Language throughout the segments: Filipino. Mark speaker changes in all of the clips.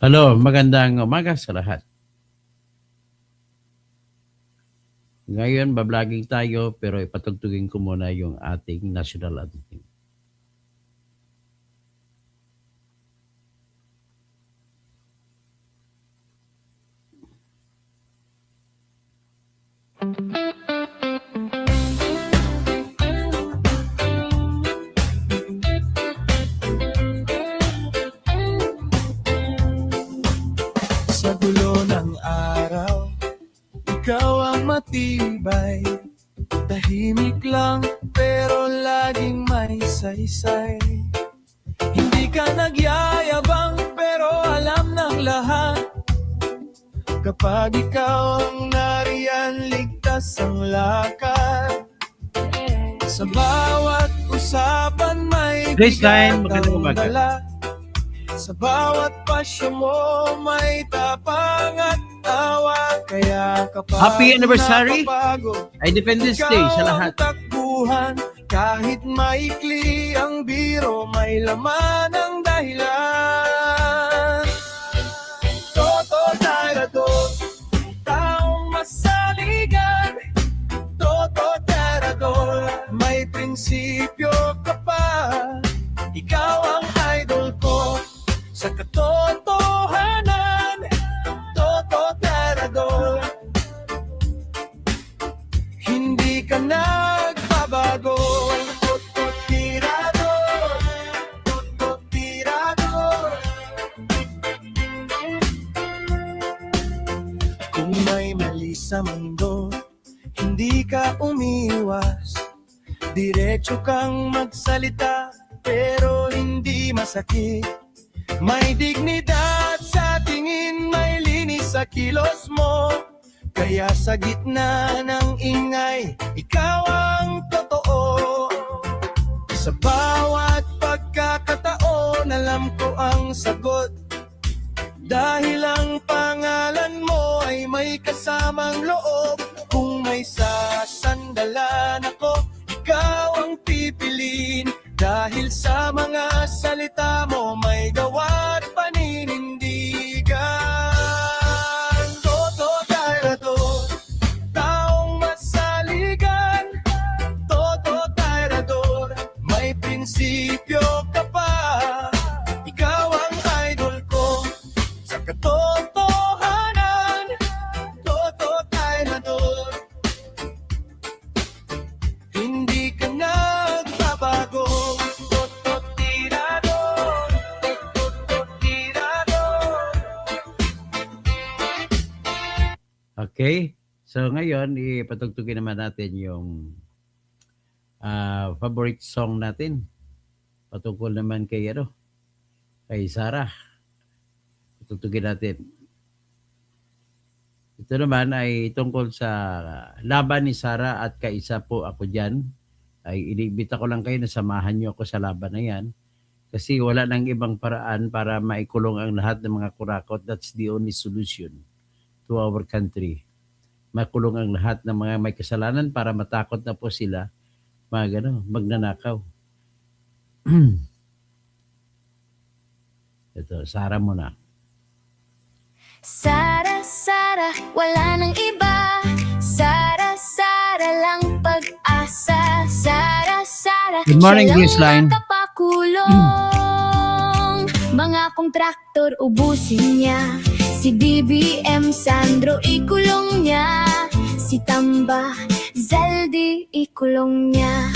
Speaker 1: Hello, magandang umaga sa lahat. Ngayon, babloging tayo pero ipatugtugin ko muna yung ating national anthem.
Speaker 2: Sa dulo ng araw, ikaw ang matibay. Tahimik lang pero laging may saysay. Hindi ka nagyayabang pero alam ng lahat. Kapag ikaw ang nariyan, ligtas ang lakad. Sa bawat usapan may
Speaker 1: Baseline,
Speaker 2: bigat
Speaker 1: magandang
Speaker 2: ang
Speaker 1: umaga.
Speaker 2: dala. Sa bawat pasyo mo may tapang at tawa. Kaya kapag
Speaker 1: Happy anniversary!
Speaker 2: napapagod,
Speaker 1: Independence Day sa lahat.
Speaker 2: ikaw ang takbuhan. Kahit maikli ang biro, may laman ang dahilan. Toto Tirador, taong masaligan. Toto Tirador, may prinsipyo ka pa. Ikaw ang idol ko sa katotohanan. Toto Tirador, hindi ka nagbabago. Toto Tirador, Toto Tirador. Kung may mali sa mundo, hindi ka umiwas. Diretso kang magsalita, pero hindi masakit. May dignidad sa tingin, may linis sa kilos mo. Kaya sa gitna ng ingay, ikaw ang totoo. Sa bawat pagkakataon, alam ko ang sagot. Dahil ang pangalan mo ay may kasamang loob. Kung may sasandalan ako, ikaw ang pipiliin. Dahil sa mga salita mo may gawa't paninindigan. Toto Tirador, taong masaligan. Toto Tirador, may prinsipyo ka pa. Ikaw ang idol ko sa katotohanan. Toto Tirador, hindi ka nagbabago. Toto Tirador, Toto Tirador.
Speaker 1: Okay? So ngayon, ipatugtugin naman natin yung favorite song natin. Patungkol naman kay Sarah. Patugtugin natin. Ito naman ay tungkol sa laban ni Sarah at kaisa po ako dyan. Ay inibita ko lang kayo na samahan niyo ako sa laban na yan. Kasi wala nang ibang paraan para maikulong ang lahat ng mga kurakot. That's the only solution to our country. Makulong ang lahat ng mga may kasalanan para matakot na po sila magnanakaw. Ito, Sarah muna.
Speaker 3: Sara, Sara, wala nang iba. Sara, Sara lang pag-asa. Sara, Sara,
Speaker 1: Good morning,
Speaker 3: siya lang
Speaker 1: Baseline.
Speaker 3: makapakulong. Mga kontraktor ubusin niya. Si BBM Sandro ikulong niya. Si Tamba Zaldi ikulong niya.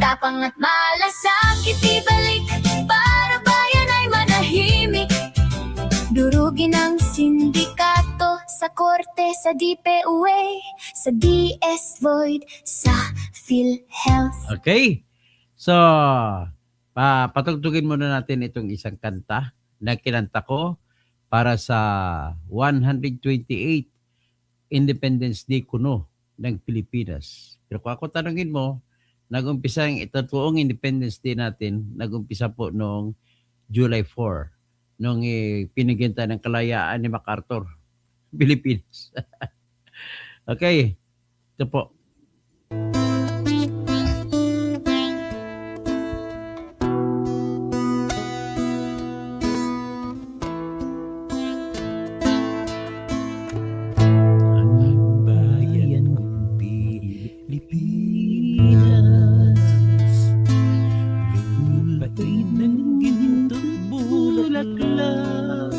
Speaker 3: Tapang at malasakit ibalik para bayan ay manahimik. Durugin ang sindikato sa korte, sa DPUA, sa DS Void, sa PhilHealth.
Speaker 1: Okay? So, patugtugin muna natin itong isang kanta na kinanta ko para sa 128 Independence Day kuno ng Pilipinas. Pero kung ako tanungin mo, nag-umpisa ang itotoong Independence Day natin, nag-umpisa po noong July 4, nung pinaginta ng kalayaan ni MacArthur, Pilipinas. Okay, ito po. pala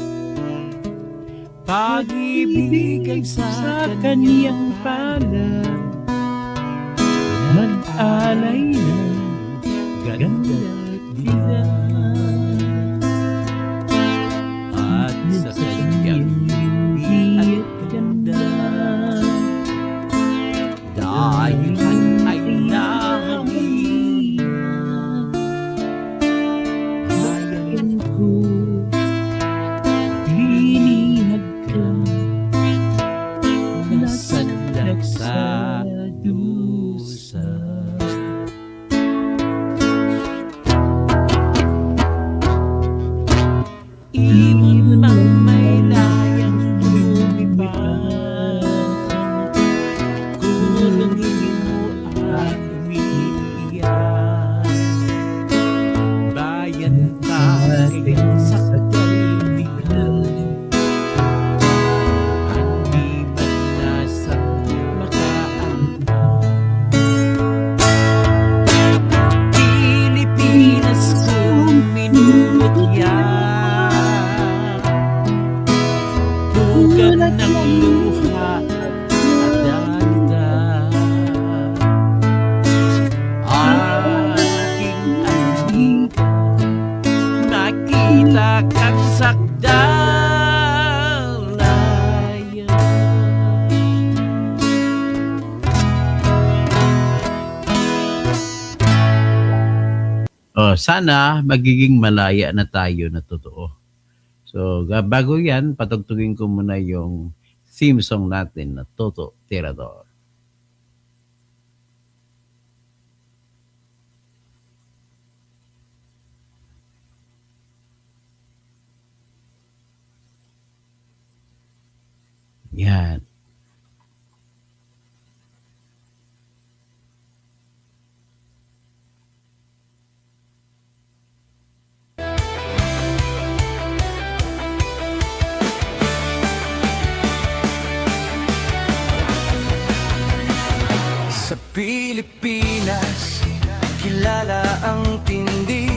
Speaker 1: pag-ibig ay sa kaniyang pala mag-alay na ganda at vida at sa kanyang hindi at ganda dahil ay nahangin bayan ko linihad ka nasandag sa dusa. Ibon mang may layang lumipad, kulungin mo at umiiyak. Bayan tayo sa kalbigan, hindi man lasang makaangkat. Pilipinas kong minumutya, bukan ng luha at dagda. Aking anhika, nakita kang sakdalayan. Sana magiging malaya na tayo na totoo. So, bago yan, patugtugin ko muna yung theme song natin na Toto Tirador. Yan.
Speaker 2: Sa Pilipinas, kilala ang tindi.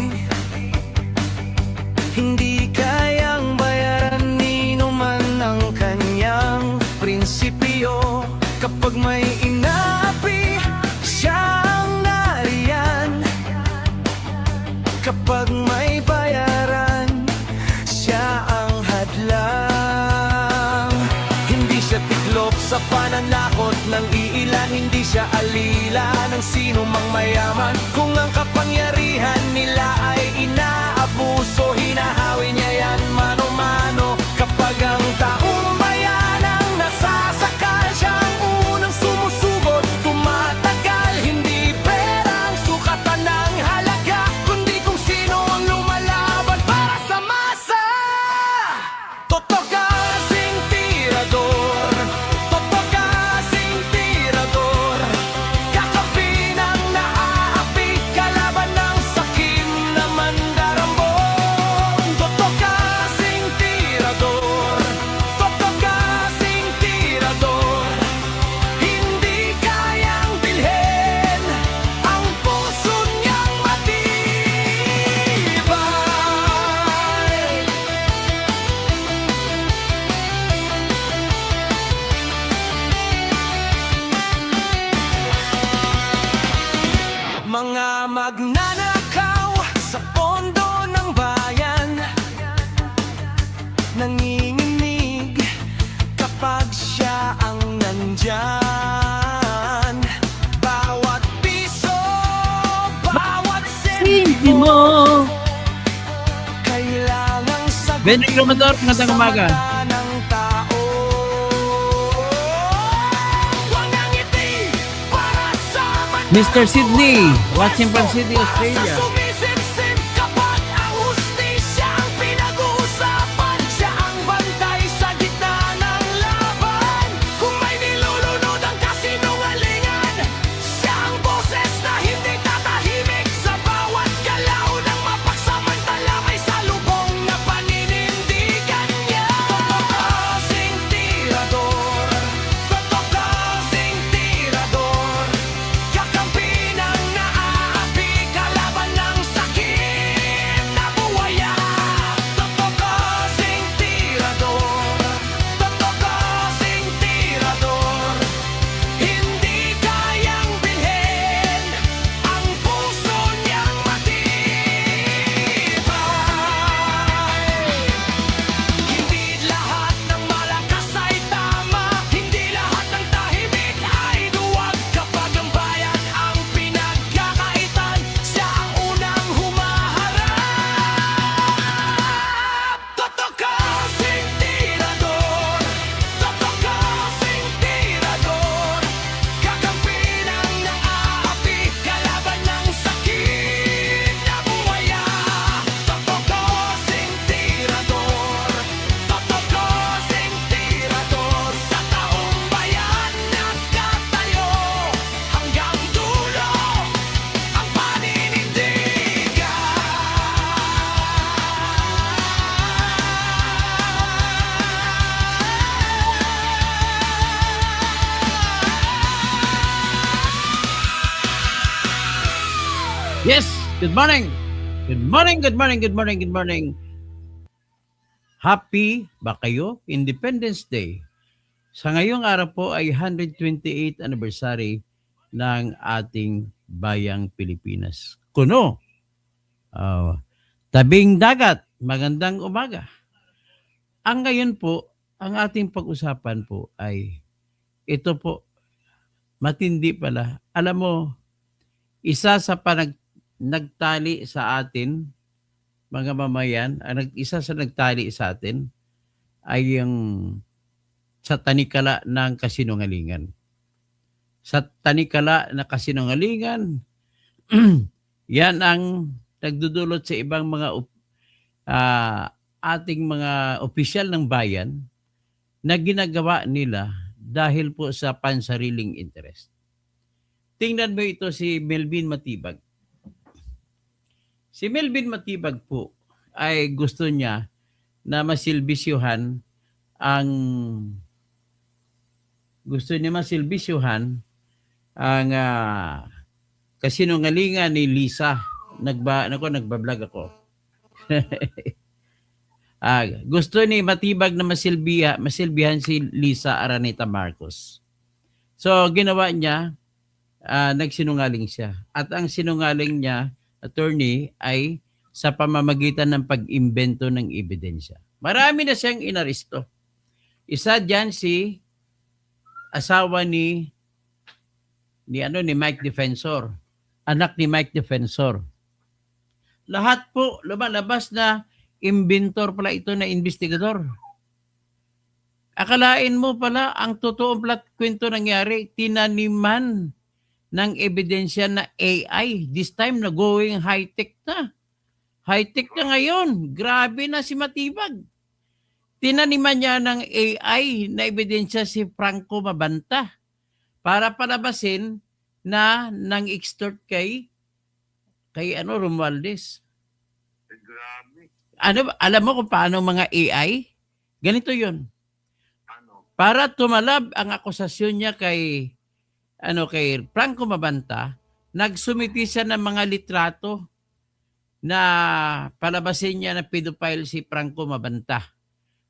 Speaker 2: Hindi kayang bayaran ni numan ang kanyang prinsipyo. Kapag may inaapi, siya ang nariyan. Kapag may bayaran, siya ang hadlang. Hindi siya tiklop sa pananakot ng iilan, hindi siya alila ng sino mang mayaman. Kung ang kapangyarihan nila ay inaabuso, hinahawi niya yan mano-mano. Kapag ang taong bayan ang nasasakal, siya ang unang sumusugot, tumatagal. Hindi pera ang sukatan ng halaga, kundi kung sino ang lumalaban para sa masa. Toto kasing tirador, toto kasing tirador, kakampi ng naaapi, kalaban ng sakim na mandarambong. Toto kasing tirador, toto kasing tirador, hindi kayang bilhin ang puso niyang matibay. Mga magnanakaw sa pondo ng bayan, nanginginig kapag siya ang nandyan. Bawat piso, bawat sentimo, kailangang sagutin
Speaker 1: Benny Romador, magandang umaga.
Speaker 2: sa mata ng tao. Walang ngiti para sa
Speaker 1: Mr. Sydney, watching from Sydney,
Speaker 2: para
Speaker 1: Australia.
Speaker 2: sa sumisipsip kapag ang hustisya ang pinag-uusapan. Siya ang bantay sa gitna ng laban. Kung may nilulunod ang kasinungalingan, siya ang boses na hindi tatahimik. Sa bawat galaw ng mapagsamantala, may salubong na paninindigan niya. Toto kasing tirador, toto kasing tirador, kakampi ng naaapi, kalaban ng
Speaker 1: Good morning! Good morning, good morning, good morning, good morning. Happy ba kayo? Independence Day. Sa ngayong araw po ay 128th anniversary ng ating bayang Pilipinas. Kuno, ah, tabing dagat, magandang umaga. Ang ngayon po, ang ating pag-usapan po ay ito po, matindi pala. Alam mo, isa sa nagtali sa atin, mga mamayan, isa sa nagtali sa atin ay yung sa tanikala ng kasinungalingan. Sa tanikala na kasinungalingan, yan ang nagdudulot sa ibang mga ating mga opisyal ng bayan na ginagawa nila dahil po sa pansariling interest. Tingnan mo ito si Melvin Matibag. Si Melvin Matibag po ay gusto niya na masilbisyuhan ang kasinungalingan ni Lisa. Nagbablog ako. Gusto ni Matibag na masilbihan si Lisa Araneta Marcos. So ginawa niya, nagsinungaling siya. At ang sinungaling niya, attorney, ay sa pamamagitan ng pag-imbento ng ebidensya. Marami na siyang inaresto. Isa diyan si asawa ni Mike Defensor. Anak ni Mike Defensor. Lahat po lumalabas na inventor pala ito na investigador. Akalain mo pala ang totoong kwento nangyari, tinaniman ng ebidensya na AI. This time, nag-going high-tech na. High-tech na ngayon. Grabe na si Matibag. Tinaniman niya ng AI na ebidensya si Franco Mabanta para palabasin na nang extort kay Romualdez.
Speaker 4: Grabe.
Speaker 1: Alam mo kung paano mga AI? Ganito 'yon.
Speaker 4: Ano?
Speaker 1: Para tumalab ang akusasyon niya kay Franco Mabanta, nagsumiti siya ng mga litrato na palabasin niya na pedophile si Franco Mabanta.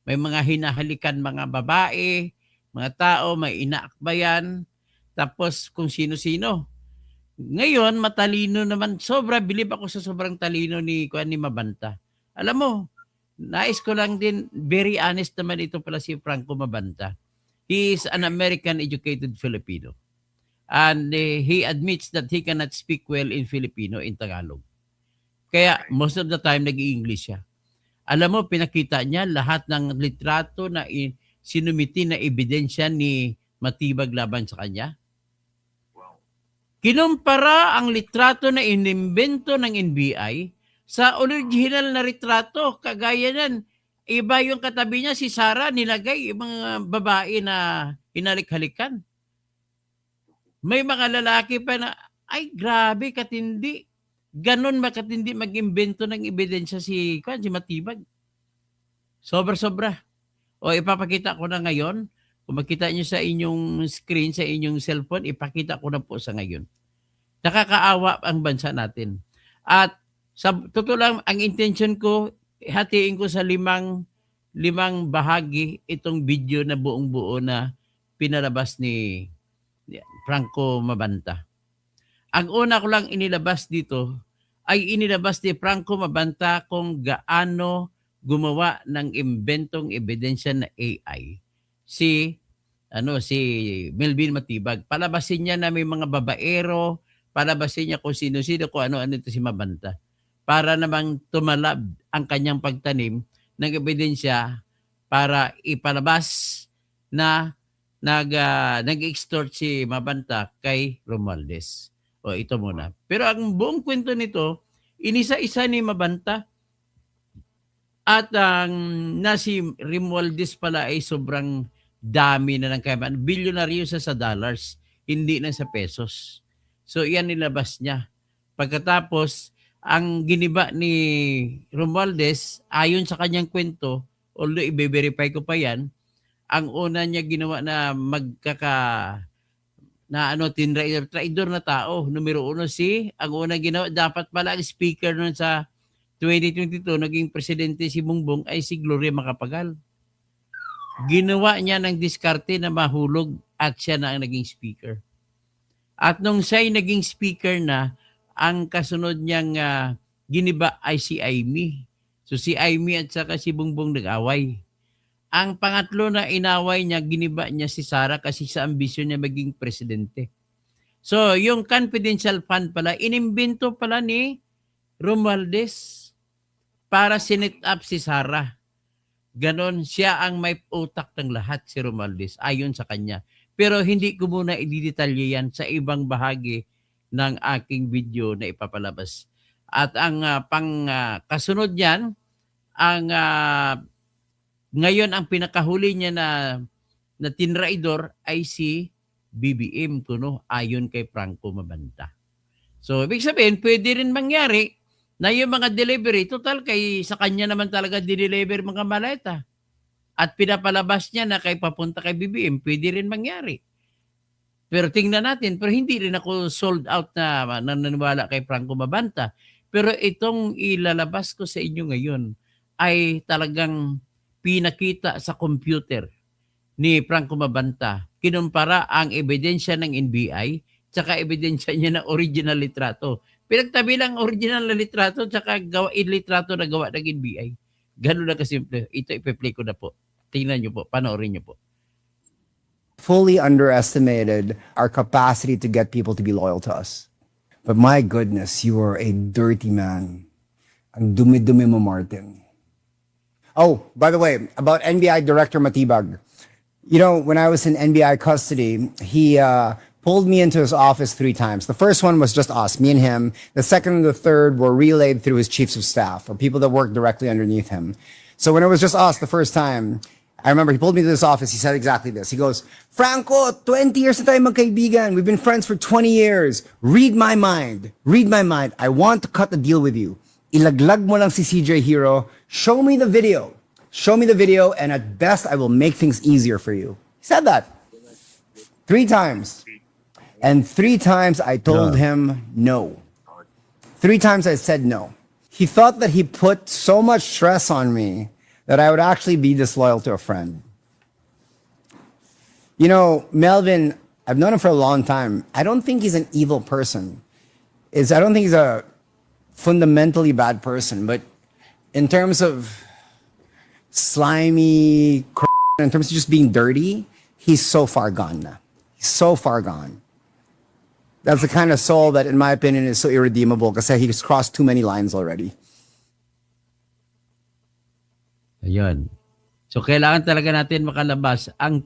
Speaker 1: May mga hinahalikan mga babae, mga tao, may inaakbayan, tapos kung sino-sino. Ngayon, matalino naman. Bilib ako sa sobrang talino ni Mabanta. Alam mo, nais ko lang din, very honest naman ito pala si Franco Mabanta. He is an American-educated Filipino. And he admits that he cannot speak well in Filipino, in Tagalog. Kaya most of the time, nag-i-English siya. Alam mo, pinakita niya lahat ng litrato na sinumiti na ebidensya ni Matibag laban sa kanya.
Speaker 4: Wow.
Speaker 1: Kinumpara ang litrato na inimbento ng NBI sa original na litrato. Kagaya nan, iba yung katabi niya, si Sarah, nilagay yung mga babae na hinalik-halikan. May mga lalaki pa na, ay grabe, katindi. Ganon makatindi mag-imbento ng ebidensya si Matibag. Sobra-sobra. O ipapakita ko na ngayon. Kung makita nyo sa inyong screen, sa inyong cellphone, ipakita ko na po sa ngayon. Nakakaawa ang bansa natin. At sa totoo lang, ang intention ko, hatiin ko sa limang bahagi itong video na buong-buo na pinalabas ni Franco Mabanta. Ang una ko lang inilabas dito ay inilabas ni Franco Mabanta kung gaano gumawa ng imbentong ebidensya na AI si Melvin Matibag. Palabasin niya na may mga babaero, palabasin niya kung sino-sino, kung ano-ano ito si Mabanta. Para namang tumalab ang kanyang pagtanim ng ebidensya para ipalabas na nag-extort si Mabanta kay Romualdez. O ito muna. Pero ang buong kwento nito, inisa-isa ni Mabanta at si Romualdez pala ay sobrang dami na ng kayamanan. Bilyonaryo sa dollars, hindi na sa pesos. So yan nilabas niya. Pagkatapos, ang giniba ni Romualdez, ayon sa kanyang kwento, although i-verify ko pa yan, ang una niya ginawa na na traidor na tao. Numero uno ang unang ginawa, dapat pala ang speaker nun sa 2022, naging presidente si Bongbong ay si Gloria Macapagal. Ginawa niya ng diskarte na mahulog at siya na ang naging speaker. At nung siya ay naging speaker na, ang kasunod niyang giniba ay si Amy. So si Amy at saka si Bongbong nag-away. Ang pangatlo na inaway niya, giniba niya si Sara kasi sa ambisyon niya maging presidente. So yung confidential fund pala, inimbento pala ni Romualdez para sinet up si Sara. Ganon, siya ang may utak ng lahat, si Romualdez, ayon sa kanya. Pero hindi ko muna i-detalye yan sa ibang bahagi ng aking video na ipapalabas. At ang kasunod yan, ngayon ang pinakahuli niya na tinraidor ay si BBM kuno, ayon kay Franco Mabanta. So, ibig sabihin, pwede rin mangyari na yung mga delivery, total sa kanya naman talaga dineliver mga maleta. At pinapalabas niya na papunta kay BBM, pwede rin mangyari. Pero tingnan natin, pero hindi rin ako sold out na nananiwala kay Franco Mabanta. Pero itong ilalabas ko sa inyo ngayon ay talagang pinakita sa computer ni Franco Mabanta. Kinumpara ang ebidensya ng NBI tsaka ebidensya niya ng original litrato. Pinagtabi lang original na litrato tsaka litrato na gawa ng NBI. Ganun na kasimple. Ito ipi-play ko na po. Tingnan nyo po. Panoorin nyo po.
Speaker 5: Fully underestimated our capacity to get people to be loyal to us. But my goodness, you are a dirty man. Ang dumi-dumi mo, Martin. Oh, by the way, about NBI Director Matibag. You know, when I was in NBI custody, he pulled me into his office 3 times. The first one was just us, me and him. The second and the third were relayed through his chiefs of staff, or people that worked directly underneath him. So when it was just us the first time, I remember he pulled me to this office. He said exactly this. He goes, Franco, 20 years na tayo magkaibigan. We've been friends for 20 years. Read my mind. Read my mind. I want to cut a deal with you. Ilaglag mo lang si CJ Hero. Show me the video. Show me the video, and at best, I will make things easier for you. He said that 3 times. And 3 times I told him no. 3 times I said no. He thought that he put so much stress on me that I would actually be disloyal to a friend. You know, Melvin, I've known him for a long time. I don't think he's an evil person. I don't think he's a fundamentally bad person, but in terms of slimy, in terms of just being dirty, he's so far gone now. He's so far gone. That's the kind of soul that, in my opinion, is so irredeemable kasi he's crossed too many lines already.
Speaker 1: Ayun. So, kailangan talaga natin makalabas ang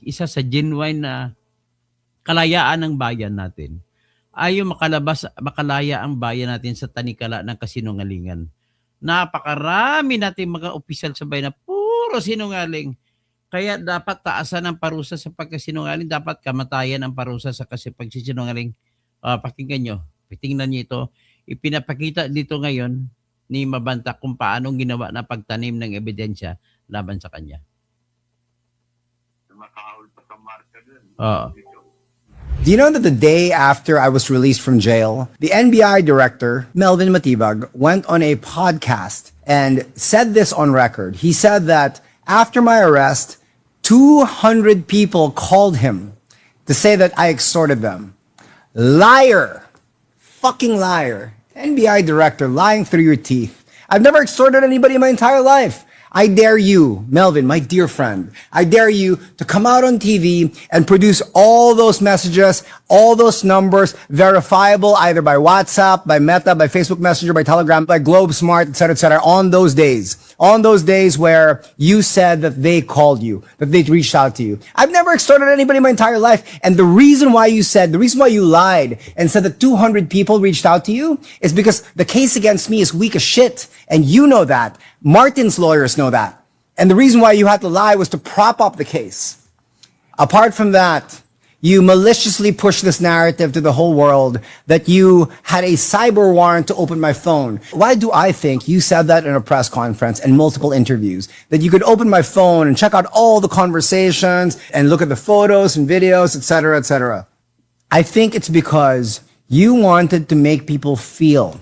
Speaker 1: isa sa genuine na kalayaan ng bayan natin ay yung makalaya ang bayan natin sa tanikala ng kasinungalingan. Napakarami natin mga opisyal sa bayan na puro sinungaling. Kaya dapat taasan ang parusa sa pagkasinungaling, dapat kamatayan ang parusa sa pagsisinungaling. Pakinggan nyo, tingnan nyo ito. Ipinapakita dito ngayon ni Mabanta kung paanong ginawa na pagtanim ng ebidensya laban sa kanya.
Speaker 4: Makahawal pa sa marka dun.
Speaker 5: Do you know that the day after I was released from jail, the NBI director, Melvin Matibag, went on a podcast and said this on record. He said that after my arrest, 200 people called him to say that I extorted them. Liar. Fucking liar. NBI director, lying through your teeth. I've never extorted anybody in my entire life. I dare you, Melvin, my dear friend, I dare you to come out on TV and produce all those messages, all those numbers, verifiable either by WhatsApp, by Meta, by Facebook Messenger, by Telegram, by Globe Smart, etc., on those days where you said that they called you, that they reached out to you. I've never extorted anybody in my entire life. And the reason why you lied and said that 200 people reached out to you is because the case against me is weak as shit. And you know that. Martin's lawyers know that. And the reason why you had to lie was to prop up the case. Apart from that, you maliciously pushed this narrative to the whole world that you had a cyber warrant to open my phone. Why do I think you said that in a press conference and multiple interviews? That you could open my phone and check out all the conversations and look at the photos and videos, etc., etc. I think it's because you wanted to make people feel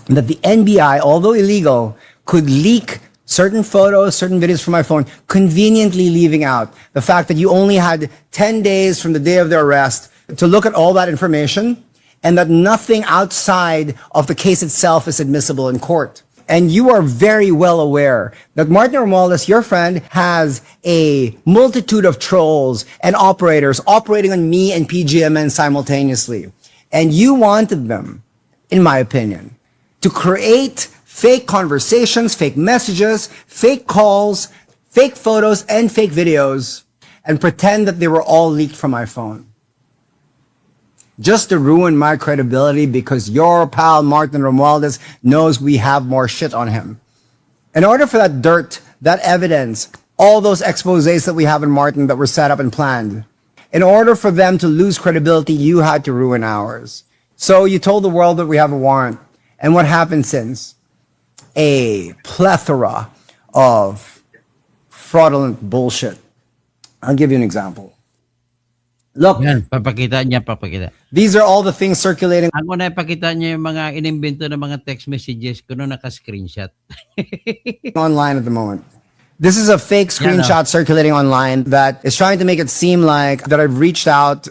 Speaker 5: that the NBI, although illegal, could leak certain photos, certain videos from my phone, conveniently leaving out the fact that you only had 10 days from the day of the arrest to look at all that information, and that nothing outside of the case itself is admissible in court. And you are very well aware that Martin Romualdez, your friend, has a multitude of trolls and operators operating on me and PGMN simultaneously. And you wanted them, in my opinion, to create fake conversations, fake messages, fake calls, fake photos, and fake videos, and pretend that they were all leaked from my phone. Just to ruin my credibility because your pal Martin Romualdez knows we have more shit on him. In order for that dirt, that evidence, all those exposés that we have in Martin that were set up and planned, in order for them to lose credibility, you had to ruin ours. So you told the world that we have a warrant. And what happened since? A plethora of fraudulent bullshit. I'll give you an example. Look,
Speaker 1: Yan, papakita niya.
Speaker 5: these are all the things circulating
Speaker 1: Ang una, ipakita niya yung mga inimbento na mga text messages ko nung naka-screenshot.
Speaker 5: online at the moment. This is a fake screenshot circulating online that is trying to make it seem like that I've reached out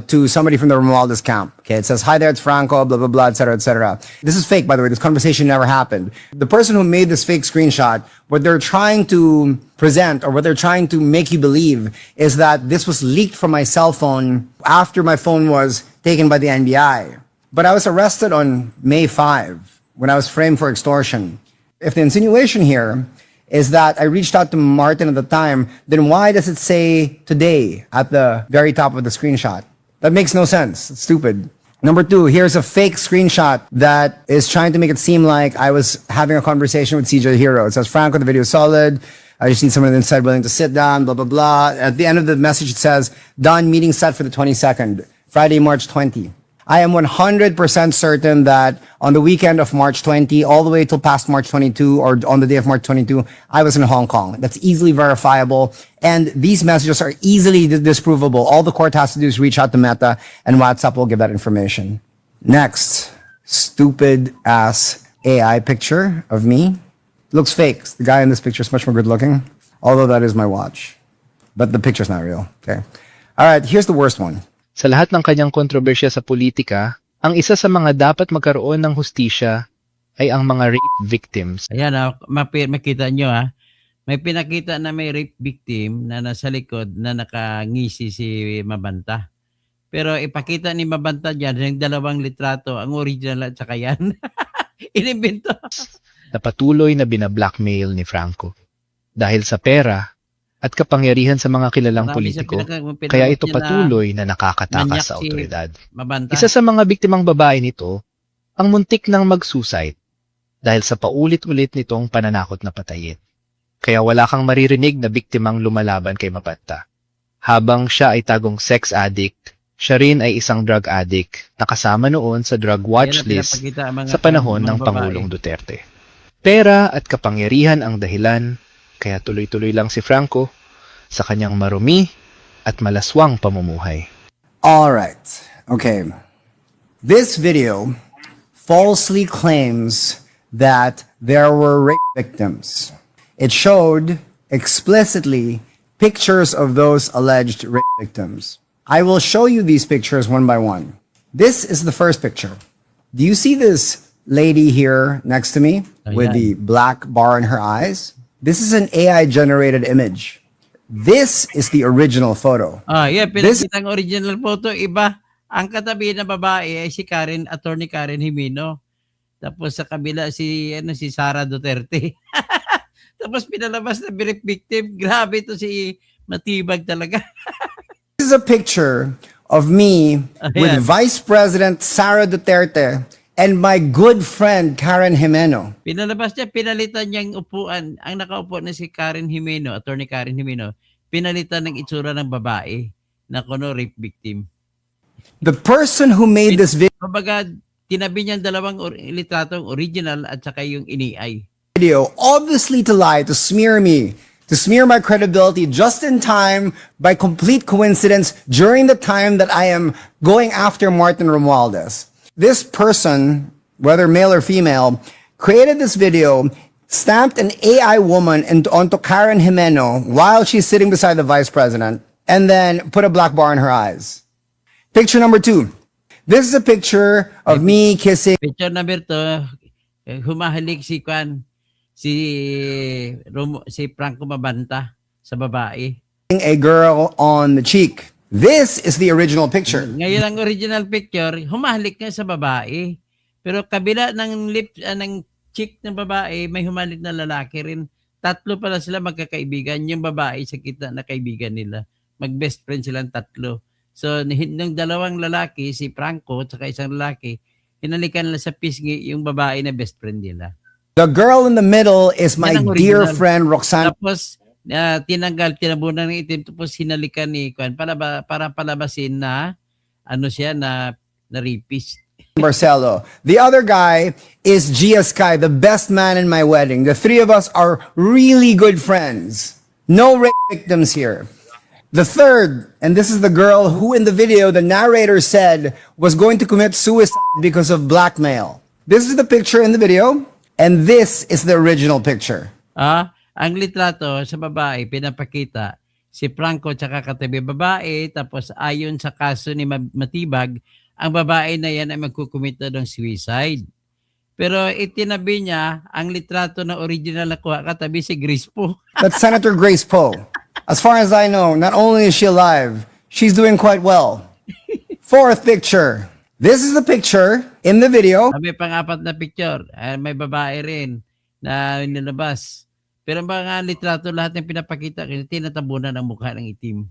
Speaker 5: to somebody from the Romualdez camp. Okay, it says, hi there, it's Franco, blah, blah, blah, etc., etc. This is fake, by the way. This conversation never happened. The person who made this fake screenshot, what they're trying to present or what they're trying to make you believe is that this was leaked from my cell phone after my phone was taken by the NBI. But I was arrested on May 5 when I was framed for extortion. If the insinuation here is that I reached out to Martin at the time, then why does it say today at the very top of the screenshot? That makes no sense. It's stupid. Number two, here's a fake screenshot that is trying to make it seem like I was having a conversation with CJ Hero. It says, Franco, the video is solid. I just need someone inside willing to sit down, blah, blah, blah. At the end of the message, it says, done, meeting set for the 22nd, Friday, March 20. I am 100% certain that on the weekend of March 20, all the way till past March 22, or on the day of March 22, I was in Hong Kong. That's easily verifiable. And these messages are easily disprovable. All the court has to do is reach out to Meta, and WhatsApp will give that information. Next, stupid ass AI picture of me. Looks fake. The guy in this picture is much more good looking, although that is my watch. But the picture's not real. Okay. All right, here's the worst one.
Speaker 6: Sa lahat ng kanyang kontrobersya sa politika, ang isa sa mga dapat magkaroon ng hustisya ay ang mga rape victims.
Speaker 1: Ayan, makita nyo may pinakita na may rape victim na nasa likod na nakangisi si Mabanta. Pero ipakita ni Mabanta dyan, yung dalawang litrato, ang original at saka yan. Inimbento.
Speaker 6: Na patuloy na binablackmail ni Franco. Dahil sa pera at kapangyarihan sa mga kilalang
Speaker 1: Marami
Speaker 6: politiko,
Speaker 1: siya
Speaker 6: kaya ito
Speaker 1: niya na
Speaker 6: patuloy na nakakatakas
Speaker 1: manyak
Speaker 6: sa
Speaker 1: si
Speaker 6: otoridad.
Speaker 1: Mabanta.
Speaker 6: Isa sa mga biktimang babae nito, ang muntik ng mag-suicide dahil sa paulit-ulit nitong pananakot na patayin. Kaya wala kang maririnig na biktimang lumalaban kay Mabanta. Habang siya ay tagong sex addict, siya rin ay isang drug addict na kasama noon sa drug watch
Speaker 1: Yan ang
Speaker 6: list
Speaker 1: pinapakita ang mga
Speaker 6: sa panahon
Speaker 1: mga
Speaker 6: ng
Speaker 1: babae.
Speaker 6: Pangulong Duterte. Pera at kapangyarihan ang dahilan, kaya tuloy-tuloy lang si Franco sa kanyang marumi at malaswang pamumuhay.
Speaker 5: All right. Okay. This video falsely claims that there were rape victims. It showed explicitly pictures of those alleged rape victims. I will show you these pictures one by one. This is the first picture. Do you see this lady here next to me with the black bar in her eyes? This is an AI-generated image. This is the original photo.
Speaker 1: Yeah, pinakita ang original photo, iba. Ang katabi na babae ay si Attorney Karen Jimeno. Tapos sa kabila si Sara Duterte. Tapos pinalabas na rape victim. Grabe to si Matibag talaga.
Speaker 5: This is a picture of me with
Speaker 1: Ayan.
Speaker 5: Vice President Sara Duterte and my good friend Karen Jimeno.
Speaker 1: Pinalabas niya, pinalitan niyang upuan. Ang nakaupo na si Karen Jimeno, Attorney Karen Jimeno, pinalitan ng itsura ng babae na rape victim.
Speaker 5: The person who made this
Speaker 1: Kumbaga, tinabi niya ang dalawang litratong original at saka yung iniay.
Speaker 5: video, obviously to lie, to smear me, to smear my credibility just in time by complete coincidence during the time that I am going after Martin Romualdez. This person, whether male or female, created this video, stamped an AI woman onto Karen Jimeno while she's sitting beside the vice president, and then put a black bar in her eyes. Picture number 2. This is a picture of me kissing
Speaker 1: Picture number 2, humahalik si si Franco Mabanta sa babae.
Speaker 5: a girl on the cheek. This is the original picture.
Speaker 1: Ngayon ang original picture, humahalik nga sa babae. Pero kabila ng ng cheek ng babae, may humalik na lalaki rin. Tatlo pala sila magkakaibigan. Yung babae sa kita na kaibigan nila. Mag-best friend silang tatlo. So, ng dalawang lalaki, si Franco at saka isang lalaki, hinalikan nila sa pisngi yung babae na best friend nila.
Speaker 5: The girl in the middle is my
Speaker 1: Yan ang
Speaker 5: dear
Speaker 1: original.
Speaker 5: friend Roxanne
Speaker 1: Tapos, tinabunan ng itim, tapos hinalikan ni Kwan para palabasin na, siya, na rapist.
Speaker 5: Barcelo. The other guy is Gia Sky, the best man in my wedding. The three of us are really good friends. No rape victims here. The third, and this is the girl who in the video the narrator said was going to commit suicide because of blackmail. This is the picture in the video, and this is the original picture.
Speaker 1: Ang litrato sa babae, pinapakita si Franco tsaka katabi babae, tapos ayon sa kaso ni Matibag, ang babae na yan ay magkukumit na ng suicide. Pero itinabi niya, ang litrato na original na kuha katabi si Grace Poe.
Speaker 5: That's Senator Grace Poe. As far as I know, not only is she alive, she's doing quite well. Fourth picture. This is the picture in the video.
Speaker 1: May pang-apat na picture, may babae rin na nilabas. Pero ang mga litrato lahat ng pinapakita, tinatabunan ang mukha ng itim.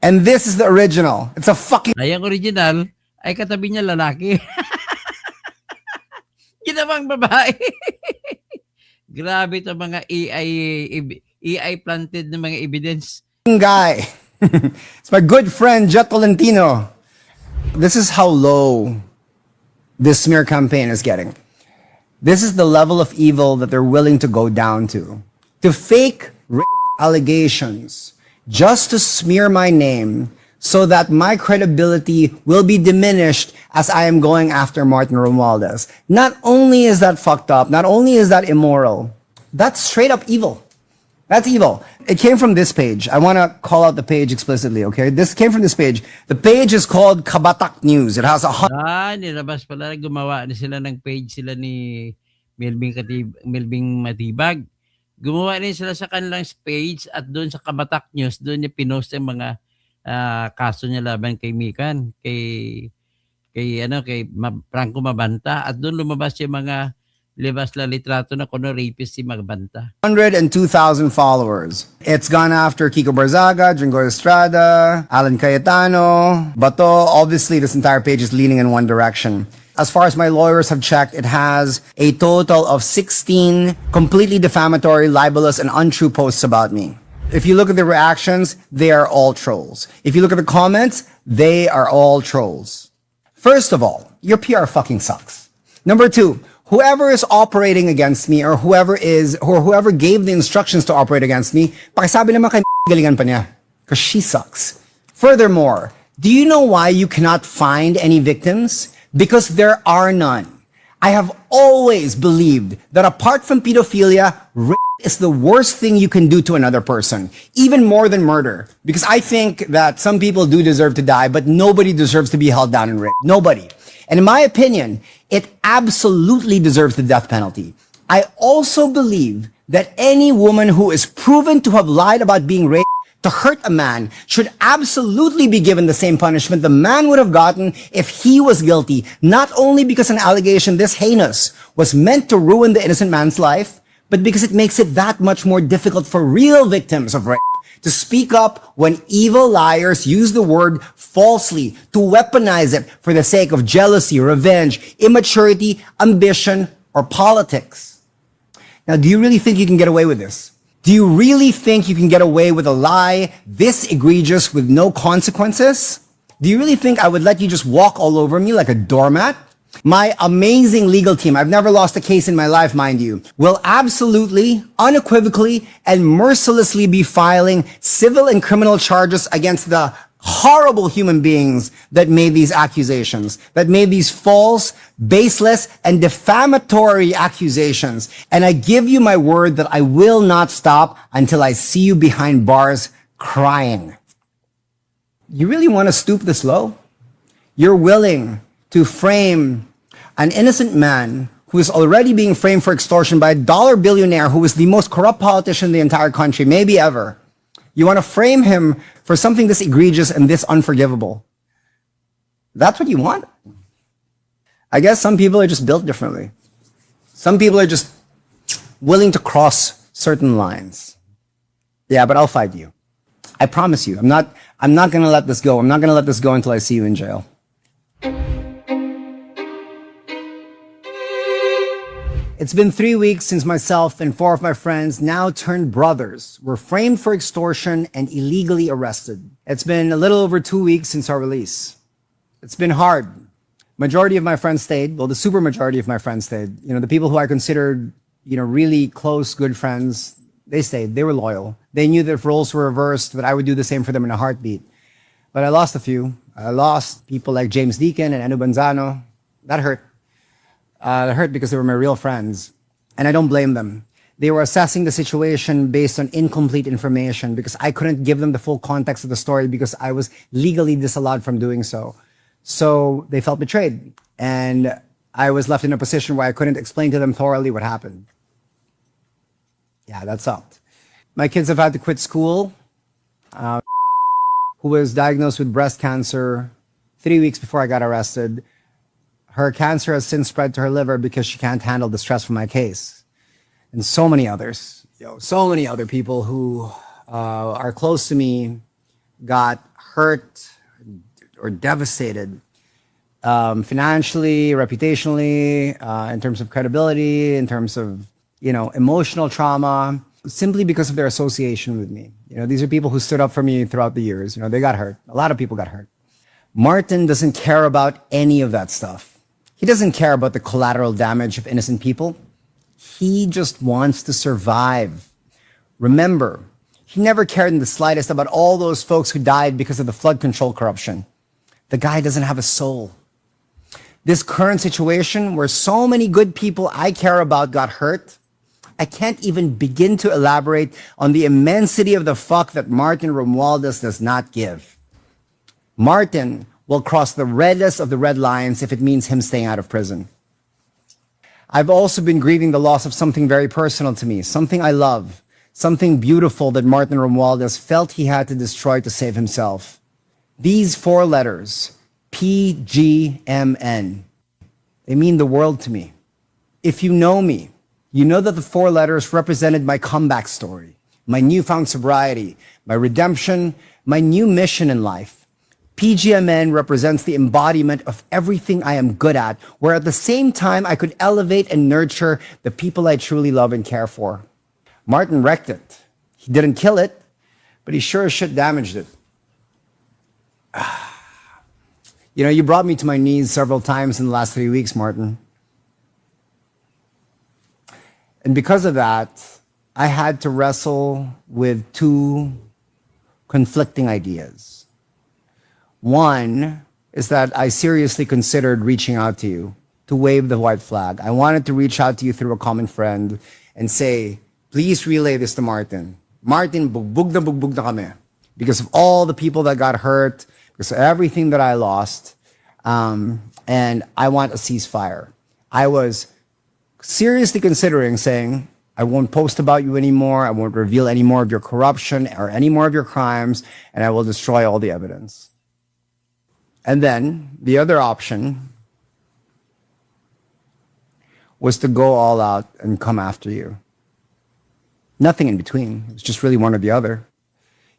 Speaker 5: And this is the original. It's a fucking
Speaker 1: Ay, ang original ay katabi niya lalaki. Ginawang babae. Grabe ito mga AI planted na mga evidence.
Speaker 5: guy. It's my good friend, Jet Tolentino. This is how low this smear campaign is getting. This is the level of evil that they're willing to go down to. To fake rape allegations just to smear my name so that my credibility will be diminished as I am going after Martin Romualdez. Not only is that fucked up, not only is that immoral, that's straight up evil. That's evil. It came from this page. I want to call out the page explicitly, okay? This came from this page. The page is called Kabatak News. It has
Speaker 1: Nilabas pala, gumawa na sila ng page sila ni Melvin Matibag. Gumawa rin sila sa kanilang page at doon sa Kabatak News, doon niya pinost yung mga kaso niya laban kay Mikan, kay Franco Mabanta, at doon lumabas yung mga libas na litrato na kuno rapist si Mabanta.
Speaker 5: 102,000 followers. It's gone after Kiko Barzaga, Dringo Estrada, Alan Cayetano, Bato. Obviously, this entire page is leaning in one direction. As far as my lawyers have checked, it has a total of 16 completely defamatory, libelous, and untrue posts about me. If you look at the reactions, they are all trolls. If you look at the comments, they are all trolls. First of all, your PR fucking sucks. Number 2, whoever is operating against me or whoever gave the instructions to operate against me, pakisabi naman kay galingan pa niya. Because she sucks. Furthermore, do you know why you cannot find any victims? Because there are none. I have always believed that apart from pedophilia, rape is the worst thing you can do to another person, even more than murder. Because I think that some people do deserve to die, but nobody deserves to be held down and raped. Nobody. And in my opinion, it absolutely deserves the death penalty. I also believe that any woman who is proven to have lied about being raped to hurt a man should absolutely be given the same punishment the man would have gotten if he was guilty, not only because an allegation this heinous was meant to ruin the innocent man's life, but because it makes it that much more difficult for real victims of rape to speak up when evil liars use the word falsely to weaponize it for the sake of jealousy, revenge, immaturity, ambition, or politics. Now, do you really think you can get away with this? Do you really think you can get away with a lie this egregious with no consequences? Do you really think I would let you just walk all over me like a doormat? My amazing legal team, I've never lost a case in my life, mind you, will absolutely, unequivocally, and mercilessly be filing civil and criminal charges against the horrible human beings that made these accusations, that made these false, baseless, and defamatory accusations. And I give you my word that I will not stop until I see you behind bars crying. You really want to stoop this low? You're willing to frame an innocent man who is already being framed for extortion by a dollar billionaire who is the most corrupt politician in the entire country, maybe ever. You want to frame him for something this egregious and this unforgivable. That's what you want? I guess some people are just built differently. Some people are just willing to cross certain lines. Yeah, but I'll fight you. I promise you. I'm not going to let this go. I'm not going to let this go until I see you in jail. It's been 3 weeks since myself and 4 of my friends, now turned brothers, were framed for extortion and illegally arrested. It's been a little over 2 weeks since our release. It's been hard. Majority of my friends stayed. Well, the super majority of my friends stayed. You know, the people who I considered, really close, good friends, they stayed. They were loyal. They knew that if roles were reversed, that I would do the same for them in a heartbeat. But I lost a few. I lost people like James Deacon and Anu Banzano. That hurt. It hurt because they were my real friends. And I don't blame them. They were assessing the situation based on incomplete information because I couldn't give them the full context of the story because I was legally disallowed from doing so. So they felt betrayed. And I was left in a position where I couldn't explain to them thoroughly what happened. Yeah, that sucked. My kids have had to quit school. Who was diagnosed with breast cancer 3 weeks before I got arrested. Her cancer has since spread to her liver because she can't handle the stress from my case. And so many others, so many other people who are close to me got hurt or devastated financially, reputationally, in terms of credibility, in terms of, emotional trauma, simply because of their association with me. These are people who stood up for me throughout the years. They got hurt. A lot of people got hurt. Martin doesn't care about any of that stuff. He doesn't care about the collateral damage of innocent people. He just wants to survive. Remember, he never cared in the slightest about all those folks who died because of the flood control corruption. The guy doesn't have a soul. This current situation where so many good people I care about got hurt, I can't even begin to elaborate on the immensity of the fuck that Martin Romualdez does not give. Martin will cross the reddest of the red lines if it means him staying out of prison. I've also been grieving the loss of something very personal to me, something I love, something beautiful that Martin Romualdez felt he had to destroy to save himself. These 4 letters, PGMN, they mean the world to me. If you know me, you know that the 4 letters represented my comeback story, my newfound sobriety, my redemption, my new mission in life. PGMN represents the embodiment of everything I am good at, where at the same time I could elevate and nurture the people I truly love and care for. Martin wrecked it. He didn't kill it, but he sure as shit damaged it. You brought me to my knees several times in the last 3 weeks, Martin. And because of that, I had to wrestle with 2 conflicting ideas. One is that I seriously considered reaching out to you to wave the white flag. I wanted to reach out to you through a common friend and say, please relay this to Martin. Martin, bugbog na kami. Because of all the people that got hurt, because of everything that I lost, and I want a ceasefire. I was seriously considering saying, I won't post about you anymore. I won't reveal any more of your corruption or any more of your crimes, and I will destroy all the evidence. And then the other option was to go all out and come after you. Nothing in between. It was just really one or the other.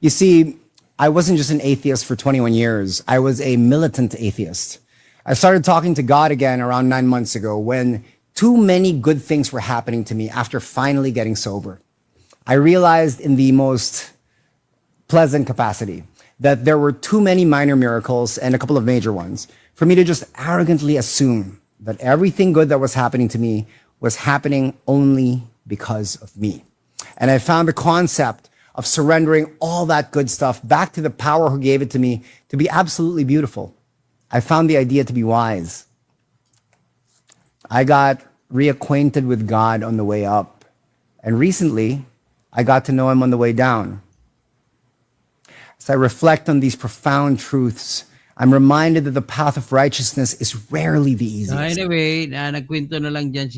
Speaker 5: You see, I wasn't just an atheist for 21 years. I was a militant atheist. I started talking to God again around 9 months ago when too many good things were happening to me after finally getting sober. I realized in the most pleasant capacity that there were too many minor miracles and a couple of major ones for me to just arrogantly assume that everything good that was happening to me was happening only because of me. And I found the concept of surrendering all that good stuff back to the power who gave it to me to be absolutely beautiful. I found the idea to be wise. I got reacquainted with God on the way up. And recently, I got to know him on the way down. As I reflect on these profound truths, I'm reminded that the path of righteousness is rarely the
Speaker 1: So
Speaker 5: easiest.
Speaker 1: anyway, nagkwento na lang diyan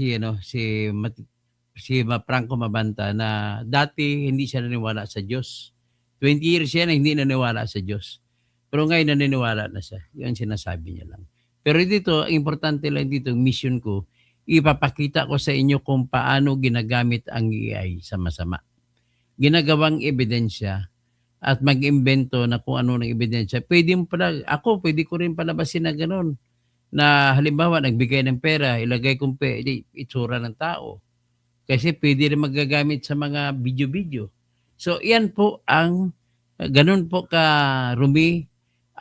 Speaker 1: si Franco Mabanta na dati hindi siya naniniwala sa Diyos. 20 years siya na hindi naniniwala sa Diyos. Pero ngayon naniniwala na siya. Yan sinasabi niya lang. Pero dito, ang importante lang dito, mission ko, ipapakita ko sa inyo kung paano ginagamit ang AI sa masama. Ginagawang ebidensya at mag-imbento na kung ano ng ebidensya. Pwede ko rin palabasin na gano'n. Na halimbawa, nagbigay ng pera, ilagay kong itsura ng tao. Kasi pwede rin magagamit sa mga video-video. So, yan po ganun po ka-rumi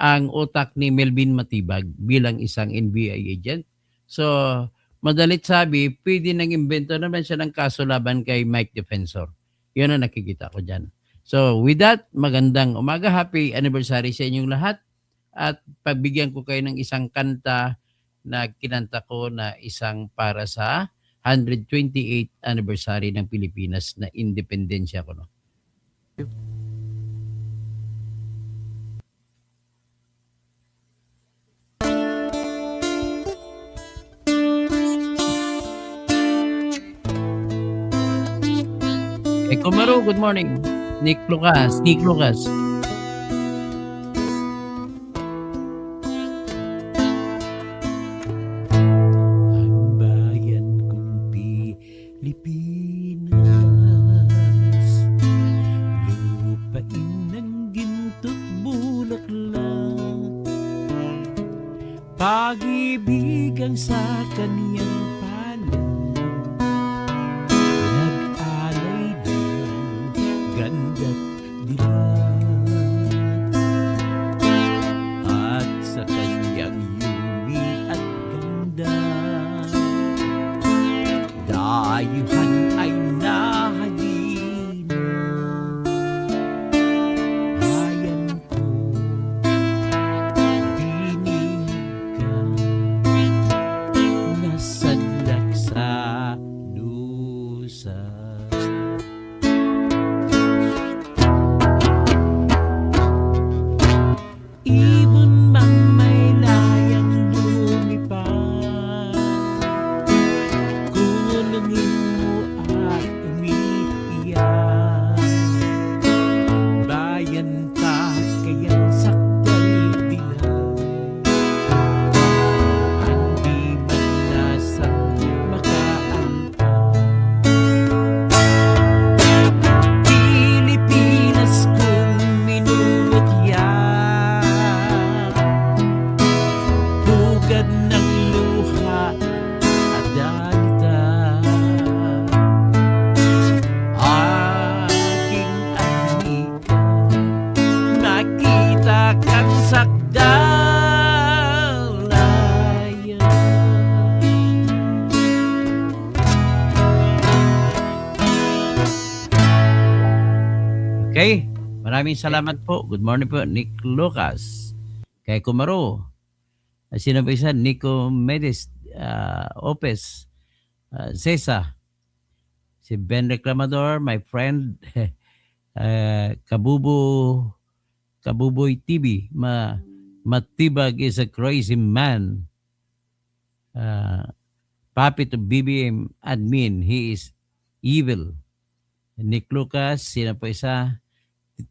Speaker 1: ang utak ni Melvin Matibag bilang isang NBI agent. So, madalit sabi, pwede nang imbento naman siya ng kaso laban kay Mike Defensor. Yun ang nakikita ko dyan. So, with that, magandang umaga. Happy anniversary sa inyong lahat. At pagbigyan ko kayo ng isang kanta na kinanta ko na isang para sa 128th anniversary ng Pilipinas na independensya ko. No? Kumaro, good morning. Nick Lucas. Ang bayan kong Pilipinas, lupain ng ginto't bulaklak, pag-ibig ang sa kaniyang palad, nag-alay ng ganda't dilag, at sa kanyang yumi at ganda, dayuhan ay nahalina. Bayan ko, binig ka, nasadlak sa lusa. Ibon mang may layang lumipad, kulungin mo at umiiyak. Bayan pa kayang sakdal dilag, hindi man lasang makaangkat. Pilipinas kong minumutya, bugad ng luha at dalita. Aking anika, nakita kang sakdalayan. Okay, maraming salamat po. Good morning po, Nick Lucas. Kay Kumaro. Sino ba isa? Nico Medis, Opes, Cesa, si Ben Reclamador, my friend, Kabuboy TV, Matibag is a crazy man. Papi to BBM admin, he is evil. Nick Lucas, sino po isa?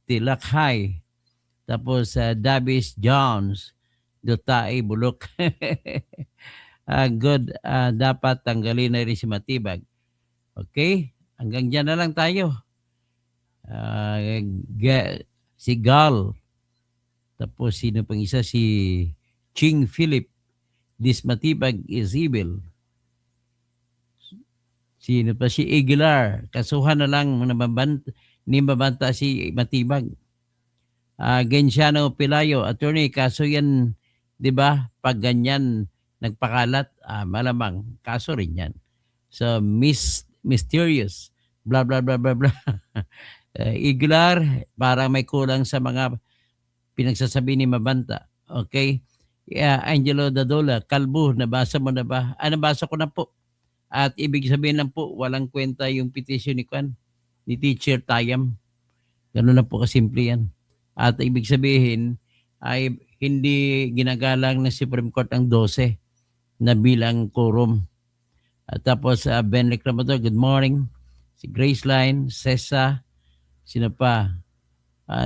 Speaker 1: Tilakhay. Tapos Davis Jones, Dutay Bulok. Good, dapat tanggalin na rin si Matibag. Okay? Hanggang dyan na lang tayo. Si Gal. Tapos sino pang isa? Si Ching Philip. This Matibag is evil. Sino pa? Si Aguilar. Kasuhan na lang ni mabanta si Matibag. Gensiano Pilayo, attorney, kaso yan, di ba, pag ganyan, nagpakalat, malamang kaso rin yan. So, mysterious, blah, blah, blah, blah, blah. Iglar, parang may kulang sa mga pinagsasabi ni Mabanta. Okay? Angelo Dadola, kalbo, nabasa mo na ba? Nabasa ko na po. At ibig sabihin lang po, walang kwenta yung petition ni Kwan, ni Teacher Tayam. Ganun na po kasimple yan. At ibig sabihin, ay hindi ginagalang ng Supreme Court ang 12 na bilang quorum. At tapos, Ben Reclamador, good morning. Si Graceline, Cesa, sino pa?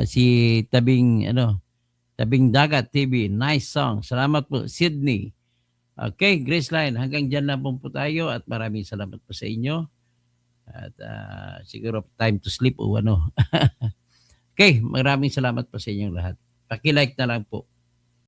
Speaker 1: Si Tabing Dagat TV, nice song. Salamat po, Sydney. Okay, Graceline, hanggang dyan lang po tayo at maraming salamat po sa inyo. At siguro time to sleep o ano. Okay, maraming salamat po sa inyong lahat. Paki-like na lang po.